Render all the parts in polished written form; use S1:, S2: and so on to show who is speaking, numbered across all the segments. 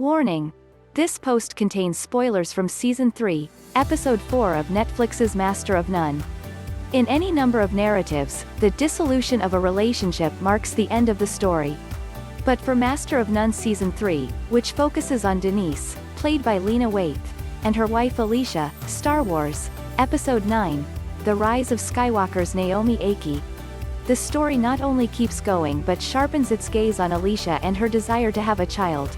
S1: Warning. This post contains spoilers from Season 3, Episode 4 of Netflix's Master of None. In any number of narratives, the dissolution of a relationship marks the end of the story. But for Master of None Season 3, which focuses on Denise, played by Lena Waithe, and her wife Alicia, Star Wars, Episode 9, The Rise of Skywalker's Naomi Ackie, the story not only keeps going but sharpens its gaze on Alicia and her desire to have a child.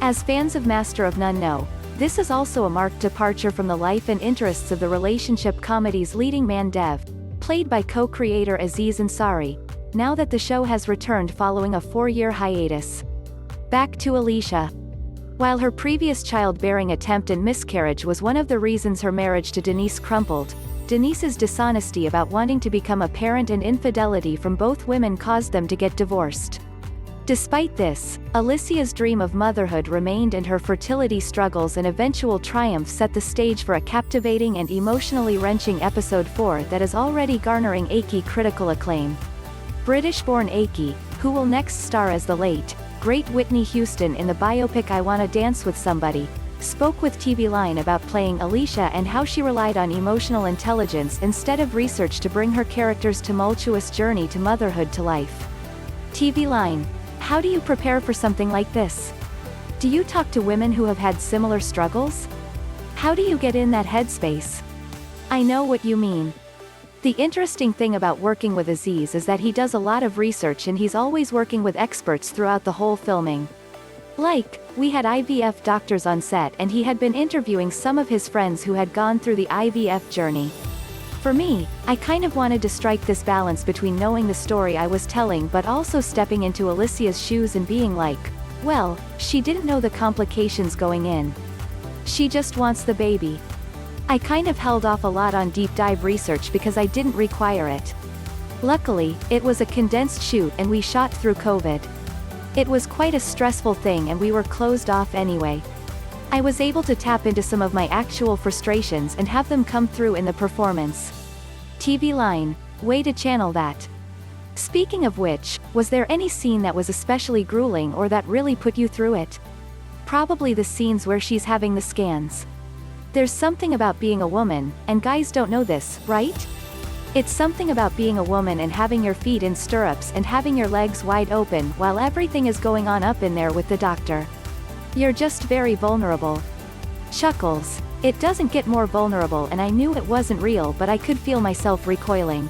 S1: As fans of Master of None know, this is also a marked departure from the life and interests of the relationship comedy's leading man Dev, played by co-creator Aziz Ansari, now that the show has returned following a 4-year hiatus. Back to Alicia. While her previous childbearing attempt and miscarriage was one of the reasons her marriage to Denise crumpled, Denise's dishonesty about wanting to become a parent and infidelity from both women caused them to get divorced. Despite this, Alicia's dream of motherhood remained, and her fertility struggles and eventual triumph set the stage for a captivating and emotionally wrenching Episode 4 that is already garnering Ackie critical acclaim. British-born Ackie, who will next star as the late, great Whitney Houston in the biopic I Wanna Dance with Somebody, spoke with TVLine about playing Alicia and how she relied on emotional intelligence instead of research to bring her character's tumultuous journey to motherhood to life. TVLine. How do you prepare for something like this? Do you talk to women who have had similar struggles? How do you get in that headspace? I know what you mean. The interesting thing about working with Aziz is that he does a lot of research and he's always working with experts throughout the whole filming. Like, we had IVF doctors on set and he had been interviewing some of his friends who had gone through the IVF journey. For me, I kind of wanted to strike this balance between knowing the story I was telling but also stepping into Alicia's shoes and being like, well, she didn't know the complications going in. She just wants the baby. I kind of held off a lot on deep dive research because I didn't require it. Luckily, it was a condensed shoot and we shot through COVID. It was quite a stressful thing and we were closed off anyway. I was able to tap into some of my actual frustrations and have them come through in the performance. TVLine, way to channel that. Speaking of which, was there any scene that was especially grueling or that really put you through it? Probably the scenes where she's having the scans. There's something about being a woman, and guys don't know this, right? It's something about being a woman and having your feet in stirrups and having your legs wide open while everything is going on up in there with the doctor. You're just very vulnerable. Chuckles. It doesn't get more vulnerable, and I knew it wasn't real, but I could feel myself recoiling.